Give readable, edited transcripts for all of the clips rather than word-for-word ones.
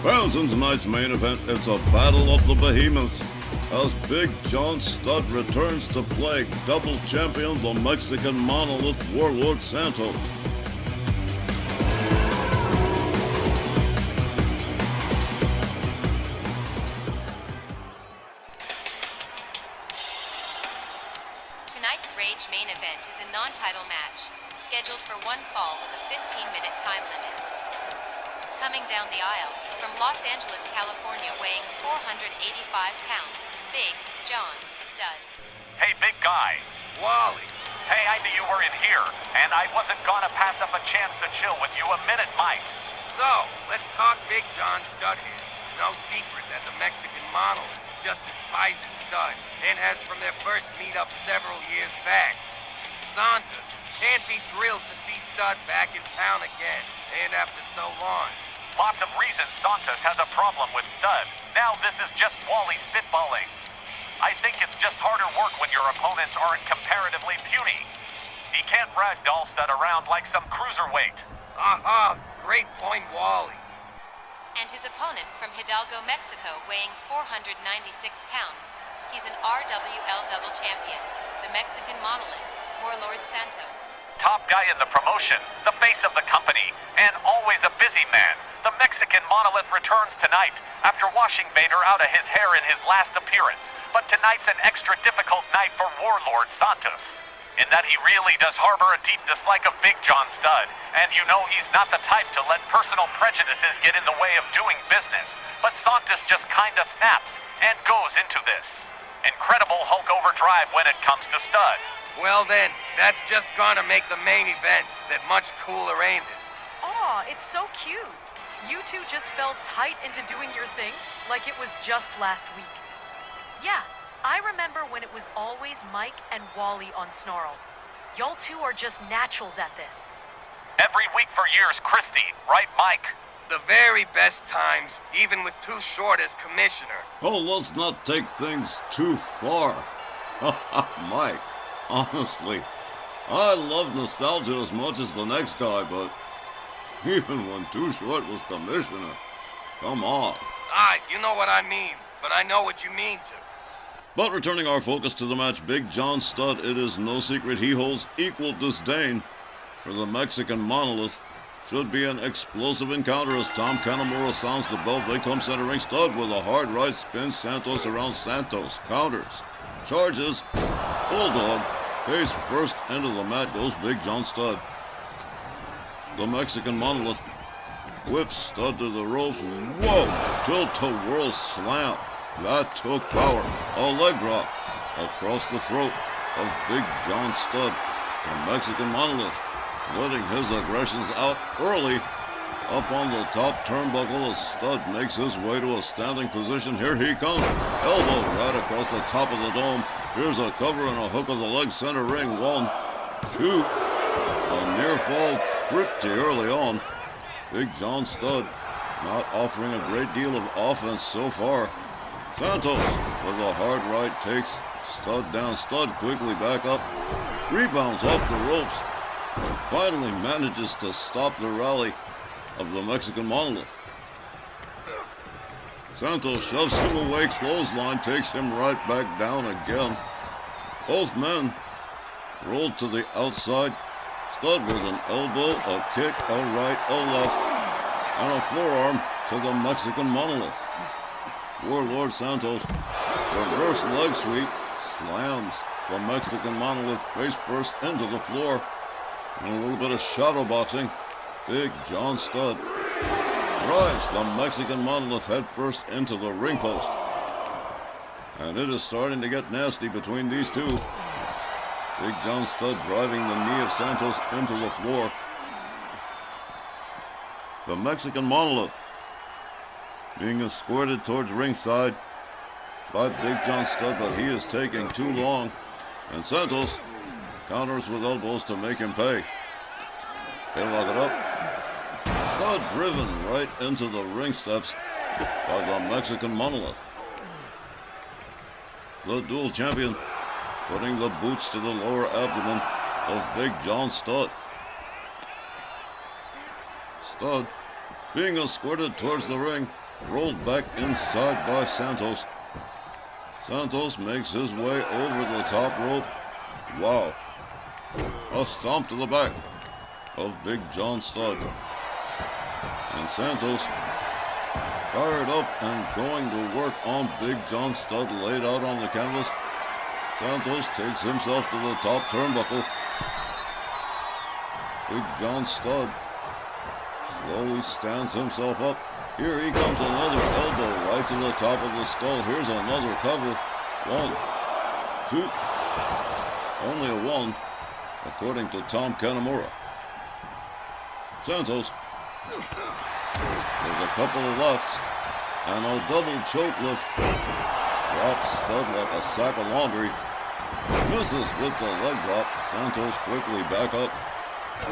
Fans, in tonight's main event, it's a battle of the behemoths as Big John Studd returns to play double champion the Mexican monolith Warlord Santos. Tonight's Rage main event is a non-title match, scheduled for one fall with a 15-minute time limit. Coming down the aisle, from Los Angeles, California, weighing 485 pounds, Big John Studd. Hey, big guy. Wally. Hey, I knew you were in here, and I wasn't gonna pass up a chance to chill with you a minute, Mike. So, let's talk Big John Studd here. No secret that the Mexican monolith just despises Studd and has from their first meetup several years back. Santos can't be thrilled to see Studd back in town again, and after so long. Lots of reasons Santos has a problem with Studd. Now this is just Wally spitballing. I think it's just harder work when your opponents aren't comparatively puny. He can't ragdoll Studd around like some cruiserweight. Great point, Wally. And his opponent from Hidalgo, Mexico, weighing 496 pounds. He's an RWL double champion, the Mexican monolith, Warlord Santos. Top guy in the promotion, the face of the company, and always a busy man. The Mexican monolith returns tonight after washing Vader out of his hair in his last appearance. But tonight's an extra difficult night for Warlord Santos, in that he really does harbor a deep dislike of Big John Studd, and you know he's not the type to let personal prejudices get in the way of doing business. But Santos just kinda snaps and goes into this incredible Hulk overdrive when it comes to Studd. Well then, that's just gonna make the main event that much cooler, ain't it? Aw, it's so cute. You two just fell tight into doing your thing like it was just last week. Yeah, I remember when it was always Mike and Wally on Snarl. Y'all two are just naturals at this. Every week for years, Christy, right, Mike? The very best times, even with Too Short as commissioner. Oh, let's not take things too far. Mike, honestly, I love nostalgia as much as the next guy, but even when Too Short was commissioner, come on. You know what I mean, but I know what you mean too. But returning our focus to the match, Big John Studd, it is no secret he holds equal disdain for the Mexican monolith. Should be an explosive encounter as Tom Canamora sounds the bell. They come centering Studd with a hard right, spins Santos around. Santos counters, charges, bulldog, face first into the mat goes Big John Studd. The Mexican monolith whips Studd to the ropes. Whoa! Tilt-a-whirl slam. That took power. A leg drop across the throat of Big John Studd. The Mexican monolith letting his aggressions out early up on the top turnbuckle as Studd makes his way to a standing position. Here he comes. Elbow right across the top of the dome. Here's a cover and a hook of the leg center ring. 1, 2. A near fall pretty early on. Big John Studd not offering a great deal of offense so far. Santos with a hard right takes Studd down. Studd quickly back up. Rebounds off the ropes. Finally manages to stop the rally of the Mexican monolith. Santos shoves him away. Clothesline takes him right back down again. Both men rolled to the outside. Studd with an elbow, a kick, a right, a left, and a forearm to the Mexican monolith. Warlord Santos, reverse leg sweep, slams the Mexican monolith face first into the floor. And a little bit of shadow boxing. Big John Studd drives the Mexican monolith head first into the ring post. And it is starting to get nasty between these two. Big John Studd driving the knee of Santos into the floor. The Mexican monolith being escorted towards ringside by Big John Studd, but he is taking too long. And Santos counters with elbows to make him pay. They lock it up. Studd driven right into the ring steps by the Mexican monolith. The dual champion putting the boots to the lower abdomen of Big John Studd. Studd being escorted towards the ring rolled back inside by Santos. Santos makes his way over the top rope. Wow. A stomp to the back of Big John Studd. And Santos fired up and going to work on Big John Studd, laid out on the canvas. Santos takes himself to the top turnbuckle. Big John Studd slowly stands himself up. Here he comes, another elbow right to the top of the skull. Here's another cover. 1, 2. Only a 1, according to Tom Kanamura. Santos with a couple of lefts and a double choke lift. Drops Studd like a sack of laundry. Misses with the leg drop. Santos quickly back up. A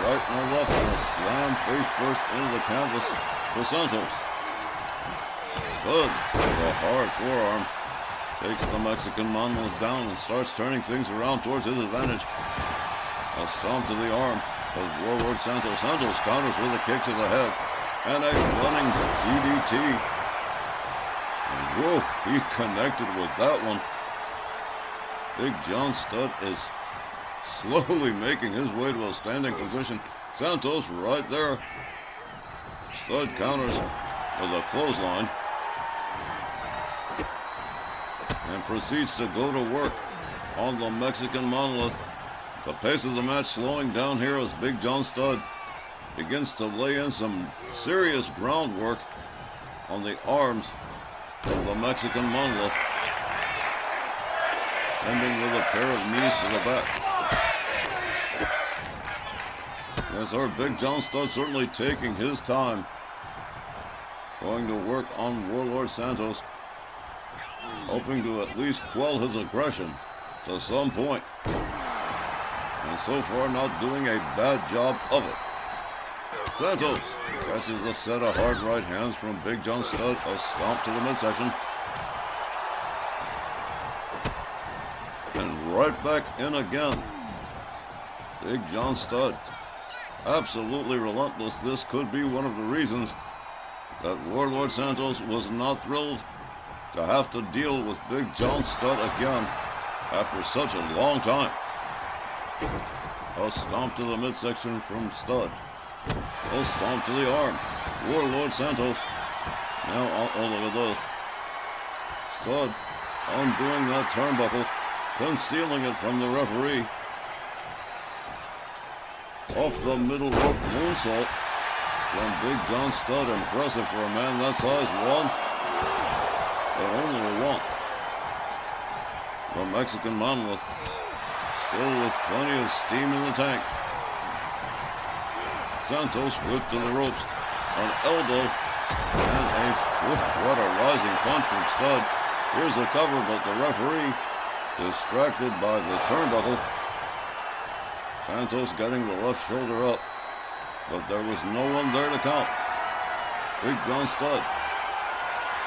right and a left and a slam face first into the canvas for Santos. Studd with a hard forearm takes the Mexican monolith down and starts turning things around towards his advantage. A stomp to the arm of Warlord Santos. Santos counters with a kick to the head and a running DDT. And whoa, he connected with that one. Big John Studd is slowly making his way to a standing position. Santos right there. Studd counters with a clothesline and proceeds to go to work on the Mexican monolith. The pace of the match slowing down here as Big John Studd begins to lay in some serious groundwork on the arms of the Mexican monolith, ending with a pair of knees to the back. Yes, our Big John Studd certainly taking his time, going to work on Warlord Santos, hoping to at least quell his aggression to some point. And so far not doing a bad job of it. Santos catches a set of hard right hands from Big John Studd, a stomp to the midsection. And right back in again. Big John Studd, absolutely relentless. This could be one of the reasons that Warlord Santos was not thrilled to have to deal with Big John Studd again after such a long time. A stomp to the midsection from Studd. A stomp to the arm. Warlord Santos. Now, look at this. Studd undoing that turnbuckle, concealing it from the referee. Off the middle rope moonsault from Big John Studd. Impressive for a man that size. 1, but only a 1. The Mexican monolith still with plenty of steam in the tank. Santos whipped to the ropes. An elbow and what a rising punch from Studd. Here's the cover, but the referee distracted by the turnbuckle. Santos getting the left shoulder up, but there was no one there to count. Big John Studd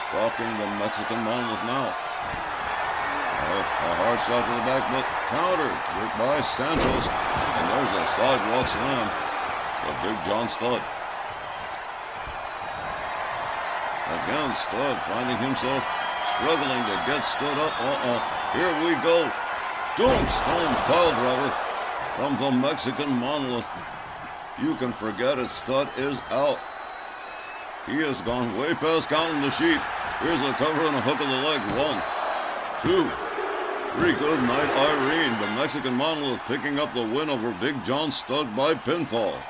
stalking the Mexican monolith now. A hard shot to the back, but countered by Santos. And there's a sidewalk slam for Big John Studd. Again, Studd finding himself struggling to get stood up. Here we go. Tombstone pile driver from the Mexican monolith. You can forget it. Studd is out. He has gone way past counting the sheep. Here's a cover and a hook of the leg. 1, 2, 3. Good night, Irene. The Mexican monolith picking up the win over Big John Studd by pinfall.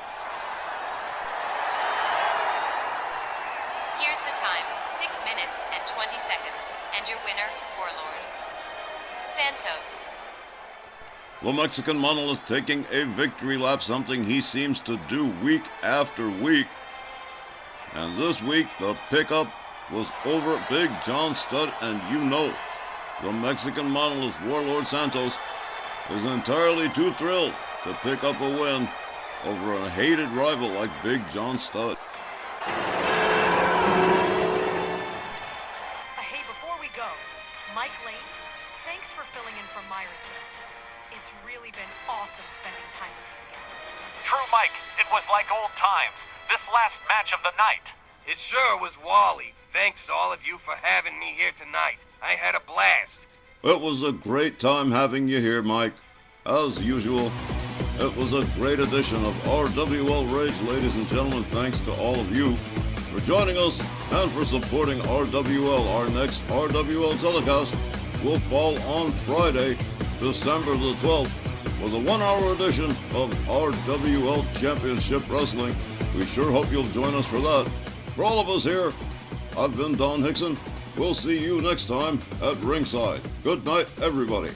Here's the time, 6 minutes and 20 seconds. And your winner, Warlord Santos. The Mexican monolith taking a victory lap, something he seems to do week after week. And this week, the pickup was over Big John Studd, and you know, the Mexican monolith Warlord Santos is entirely too thrilled to pick up a win over a hated rival like Big John Studd. Hey, before we go, Mike Lane, thanks for filling in for Myron today. It's really been awesome spending time with you again. True, Mike. It was like old times. This last match of the night. It sure was Wally. Thanks all of you for having me here tonight. I had a blast. It was a great time having you here, Mike. As usual, it was a great edition of RWL Rage, ladies and gentlemen. Thanks to all of you for joining us and for supporting RWL. Our next RWL telecast will fall on Friday, December the 12th, with a 1-hour edition of RWL Championship Wrestling. We sure hope you'll join us for that. For all of us here, I've been Don Hickson. We'll see you next time at ringside. Good night, everybody.